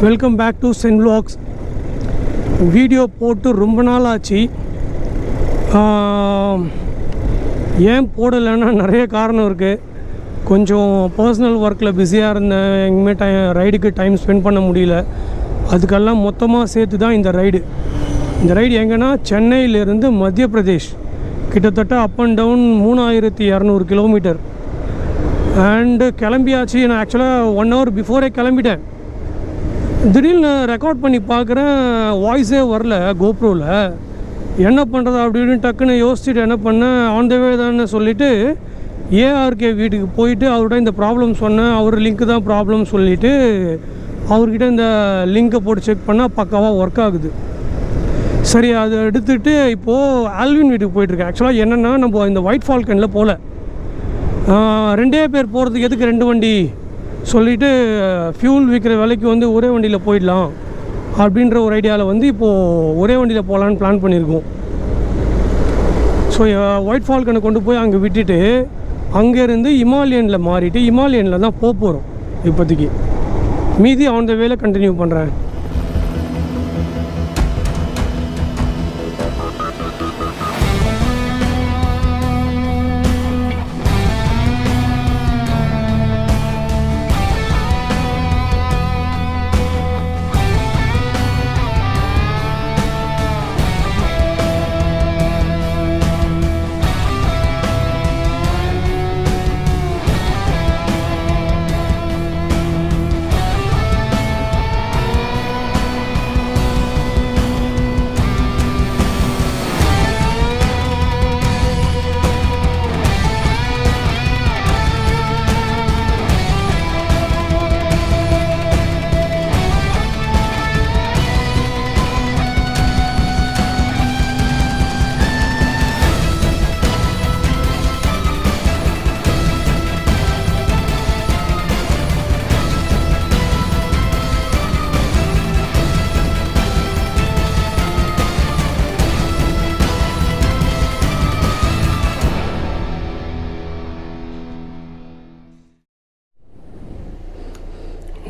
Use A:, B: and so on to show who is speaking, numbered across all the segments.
A: Welcome back to சென் vlogs. Video போட்டு ரொம்ப நாள் ஆச்சு. ஏன் போடலைன்னா நிறைய காரணம் இருக்குது. கொஞ்சம் பர்சனல் ஒர்க்கில் பிஸியாக இருந்தேன். எங்கேயுமே ரைடுக்கு டைம் ஸ்பெண்ட் பண்ண முடியல. அதுக்கெல்லாம் மொத்தமாக சேர்த்து தான் இந்த ரைடு. இந்த ரைடு எங்கன்னா சென்னையிலேருந்து மத்திய பிரதேஷ் கிட்டத்தட்ட அப் அண்ட் டவுன் 3200 கிலோமீட்டர். அண்டு கிளம்பியாச்சு. நான் ஆக்சுவலாக 1 hour பிஃபோரே கிளம்பிட்டேன். திடீர்னு நான் ரெக்கார்ட் பண்ணி பார்க்குறேன், வாய்ஸே வரல கோப்ரோவில். என்ன பண்ணுறது அப்படின்னு டக்குன்னு யோசிச்சுட்டு என்ன பண்ணேன், ஆன் த வே தானே சொல்லிவிட்டு ஏஆர்கே வீட்டுக்கு போயிட்டு அவர்கிட்ட இந்த ப்ராப்ளம் சொன்னேன். அவர் லிங்க்கு தான் ப்ராப்ளம் சொல்லிவிட்டு அவர்கிட்ட இந்த லிங்க்கை போட்டு செக் பண்ணால் பக்காவாக ஒர்க் ஆகுது. சரி, அதை எடுத்துகிட்டு இப்போது ஆல்வின் வீட்டுக்கு போயிட்டுருக்கேன். ஆக்சுவலாக என்னென்னா, நம்ம இந்த ஒயிட் ஃபால்கனில் போகல, 2 பேர் போகிறதுக்கு எதுக்கு 2 வண்டி சொல்லிவிட்டு ஃபியூல் விற்கிற விலைக்கு ஒரே வண்டியில் போயிடலாம் அப்படின்ற ஒரு ஐடியாவில் இப்போது ஒரே வண்டியில் போகலான்னு பிளான் பண்ணியிருக்கோம். ஸோ ஒயிட் ஃபால்கனை கொண்டு போய் அங்கே விட்டுட்டு அங்கேருந்து ஹிமாலயனில் மாறிட்டு ஹிமாலயனில் தான் போகிறோம் இப்போதைக்கு. மீதி ஆன் த வேல கண்டினியூ பண்ணுறேன்.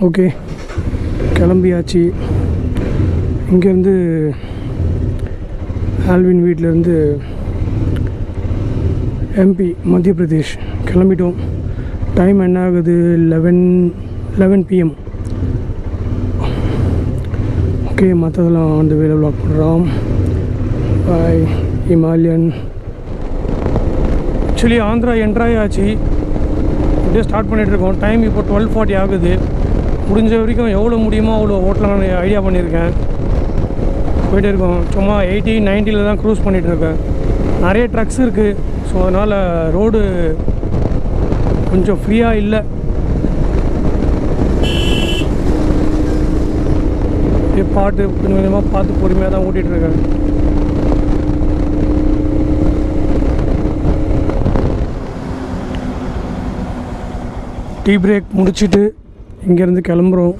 A: ஓகே, கிளம்பியாச்சு. இங்கேருந்து ஆல்வின் வீட்டிலேருந்து எம்பி மத்திய பிரதேஷ் கிளம்பிட்டோம். டைம் என்ன ஆகுது, 11 PM. ஓகே, மற்றதெல்லாம் அந்த வேலை வ்ளாக் பண்ணுறோம். பாய் ஹிமாலயன். ஆக்சுவலி ஆந்திரா என்ட்ராயாச்சு, அப்படியே ஸ்டார்ட் பண்ணிகிட்ருக்கோம். டைம் இப்போ 12:40 ஆகுது. முடிஞ்ச வரைக்கும் எவ்வளோ முடியுமோ அவ்வளோ ஓட்டலாம்னு ஐடியா பண்ணியிருக்கேன். போயிட்டே இருக்கோம். சும்மா 80, 90 தான் க்ரூஸ் பண்ணிகிட்ருக்கேன். நிறைய ட்ரக்ஸ் இருக்குது. ஸோ அதனால் ரோடு கொஞ்சம் ஃப்ரீயாக இல்லை. பாட்டு கொஞ்சம் கொஞ்சமாக பார்த்து பொறுமையாக தான் ஓட்டிகிட்ருக்கேன். டீ பிரேக் முடிச்சுட்டு இங்கேருந்து கிளம்புறோம்.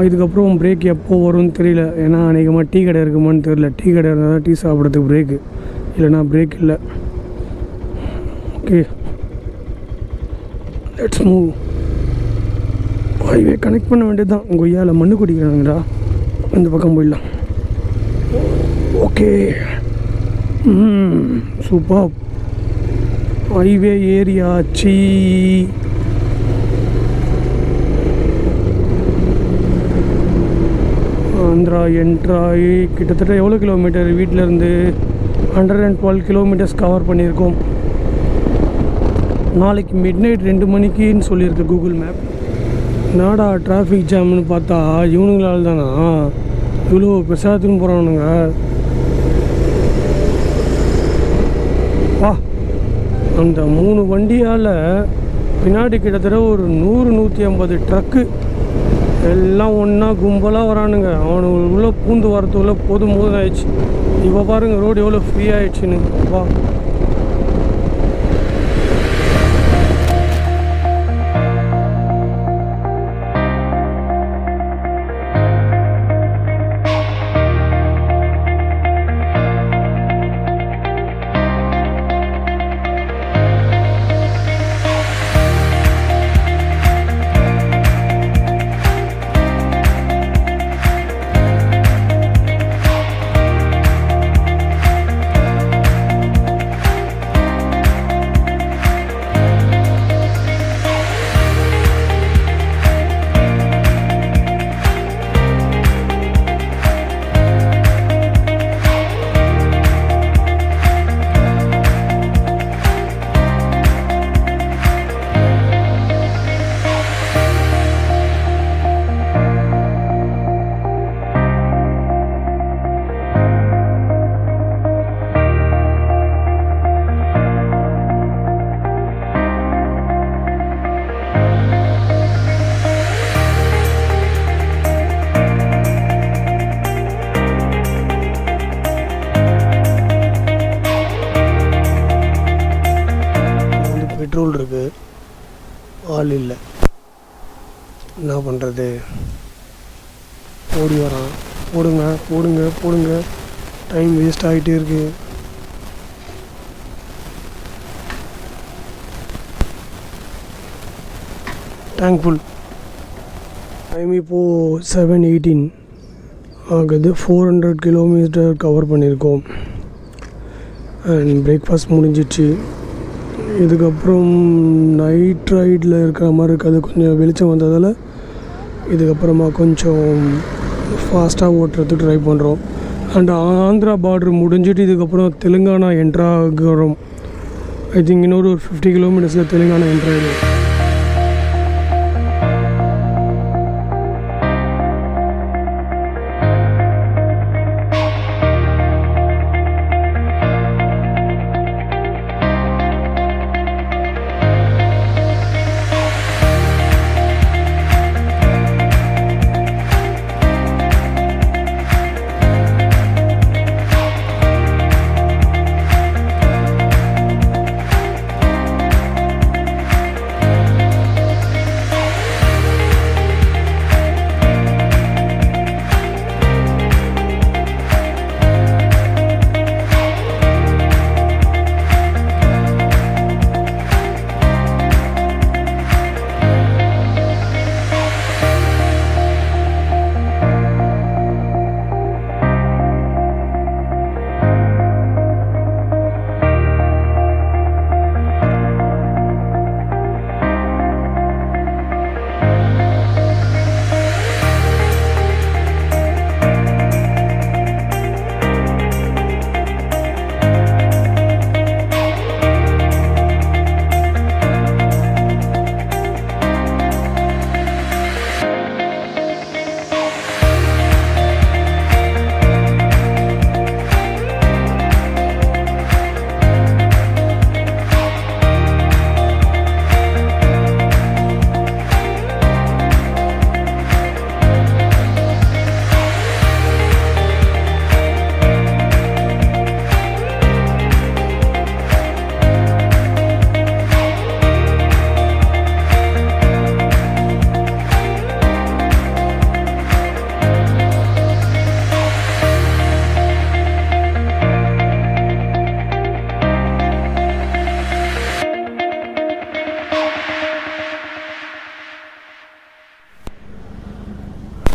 A: இதுக்கப்புறம் பிரேக் எப்போ வரும்னு தெரியல. ஏன்னா அநேகமாக டீ கடை இருக்குமான்னு தெரியல. டீ கடை இருந்தால் தான் டீ சாப்பிட்றதுக்கு பிரேக்கு, இல்லைனா பிரேக் இல்லை. Okay, let's move. Highway connect பண்ண வேண்டியது தான். கொய்யாவில் மண்ணு குடிக்கிறாங்கடா, அந்த பக்கம் போயிடலாம். Okay, super. ஹைவே ஏரியாச்சு. ஆந்திரா என்ட்ராகி கிட்டத்தட்ட எவ்வளோ கிலோமீட்டர், வீட்டிலேருந்து 112 கிலோமீட்டர்ஸ் கவர் பண்ணியிருக்கோம். நாளைக்கு மிட்நைட் 2 மணிக்குன்னு சொல்லியிருக்கு கூகுள் மேப். நாடா டிராஃபிக் ஜாம்னு பார்த்தா இவனுங்களால் தானா இவ்வளோ பெருசாத்துன்னு போகிறானுங்க. வா, அந்த 3 வண்டியால் பின்னாடி கிட்டத்தட்ட ஒரு 100-150 ட்ரக்கு எல்லாம் ஒன்றா கும்பலாக வரானுங்க. அவனுக்குள்ளே பூந்து வரத்துக்குள்ளே போதும் ஆயிடுச்சு. இப்போ பாருங்கள் ரோடு எவ்வளோ ஃப்ரீ ஆகிடுச்சின்னு. வா, ஆள் இல்லை. என்ன பண்ணுறது? ஓடி வரான். போடுங்க போடுங்க போடுங்க, டைம் வேஸ்ட் ஆகிட்டே இருக்குது. தேங்க்ஃபுல். டைம் இப்போது 7:18 ஆகுது. 400 கிலோமீட்டர் கவர் பண்ணியிருக்கோம். அண்ட் பிரேக்ஃபாஸ்ட் முடிஞ்சிச்சு. இதுக்கப்புறம் நைட் ரைடில் இருக்கிற மாதிரி இருக்காது, கொஞ்சம் வெளிச்சம் வந்ததால் இதுக்கப்புறமா கொஞ்சம் ஃபாஸ்ட்டாக ஓட்டுறதுக்கு ட்ரை பண்ணுறோம். அண்ட் ஆந்திரா பார்டர் முடிஞ்சிட்டு இதுக்கப்புறம் தெலுங்கானா என்ட்ராகிறோம். ஐ திங்க் இன்னொரு 50 கிலோமீட்டர்ஸில் தெலுங்கானா என்ட்ராகிடும்.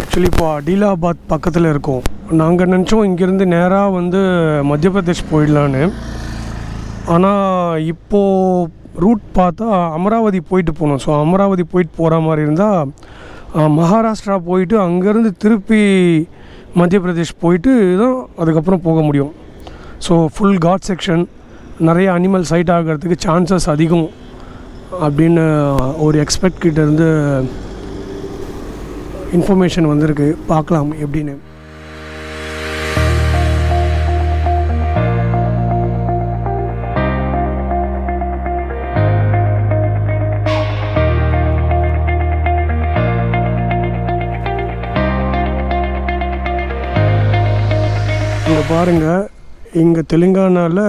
A: ஆக்சுவலி இப்போ அடிலாபாத் பக்கத்தில் இருக்கோம். நாங்கள் நினச்சோம் இங்கேருந்து நேராக வந்து மத்திய பிரதேஷ் போயிடலான்னு. ஆனால் இப்போது ரூட் பார்த்தா அமராவதி போயிட்டு போகணும். ஸோ அமராவதி போயிட்டு போகிற மாதிரி இருந்தால் மகாராஷ்டிரா போயிட்டு அங்கேருந்து திருப்பி மத்திய பிரதேஷ் போயிட்டு தான் அதுக்கப்புறம் போக முடியும். ஸோ ஃபுல் காட் செக்ஷன், நிறைய அனிமல் சைட் ஆகிறதுக்கு சான்சஸ் அதிகம் அப்படின்னு ஒரு எக்ஸ்பெக்ட் கிட்டேருந்து இன்ஃபர்மேஷன் வந்திருக்கு. பார்க்கலாம் எப்படின்னு. இங்கே பாருங்கள், இங்கே தெலுங்கானாவில்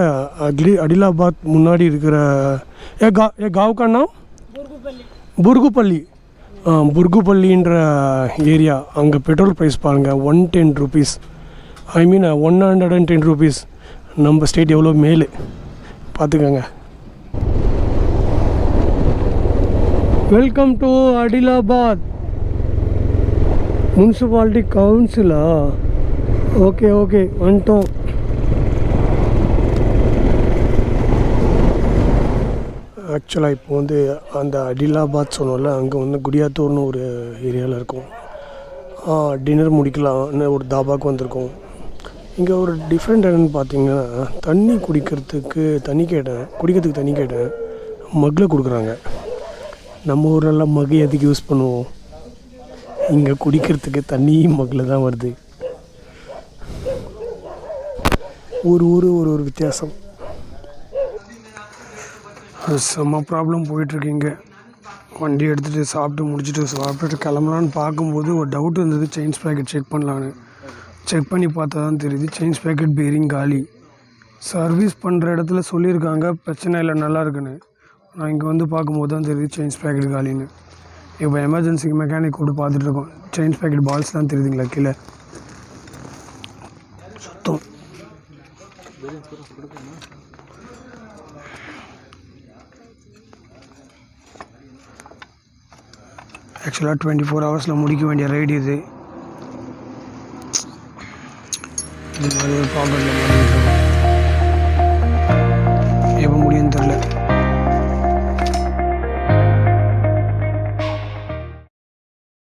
A: அடிலாபாத் முன்னாடி இருக்கிற காவுக்கானா புர்குப்பள்ளி புர்குப்பள்ளின்ற ஏரியா. அங்கே பெட்ரோல் ப்ரைஸ் பாருங்கள், 110 rupees. I mean 110 rupees. நம்ம ஸ்டேட் எவ்வளோ மேலு பார்த்துக்கோங்க. வெல்கம் டு அடிலாபாத் முனிசிபாலிட்டி கவுன்சிலா? ஓகே வந்துட்டோம். ஆக்சுவலாக இப்போ வந்து அந்த அடிலாபாத் சொன்னோம்ல, அங்கே வந்து குடியாத்தூர்னு ஒரு ஏரியாவில் இருக்கும். டின்னர் முடிக்கலாம்னு ஒரு தாபாவுக்கு வந்திருக்கோம். இங்கே ஒரு டிஃப்ரெண்ட் என்னென்னு பார்த்தீங்கன்னா, தண்ணி குடிக்கிறதுக்கு தண்ணி கேட்டேன், மக்கில் கொடுக்குறாங்க. நம்ம ஊரெல்லாம் மகு எதுக்கு யூஸ் பண்ணுவோம், இங்கே குடிக்கிறதுக்கு தண்ணி மக்கில் தான் வருது. ஒரு ஒரு வித்தியாசம். செம்ம ப்ராப்ளம் போயிட்டுருக்கீங்க. வண்டி எடுத்துகிட்டு சாப்பிட்டு கிளம்பலான்னு பார்க்கும்போது ஒரு டவுட் இருந்தது, செயின்ஸ் பேக்கெட் செக் பண்ணலான்னு. செக் பண்ணி பார்த்தா தான் தெரியுது செயின்ஸ் பேக்கெட் பேரிங் காலி. சர்வீஸ் பண்ணுற இடத்துல சொல்லியிருக்காங்க பிரச்சனை இல்லை, நல்லா இருக்குன்னு. நான் இங்கே வந்து பார்க்கும்போது தான் தெரியுது செயின்ஸ் பேக்கெட் காலின்னு. இப்போ எமர்ஜென்சிக்கு மெக்கானிக் கூப்பிட்டு பார்த்துட்ருக்கோம். செயின்ஸ் பேக்கெட் பால்ஸ் தான் தெரியுதுங்களா கீழே சுத்தம். ஆக்சுவலாக 24 ஹவர்ஸில் முடிக்க வேண்டிய ரைடு இது. இது மாதிரி ஒரு ப்ராப்ளம்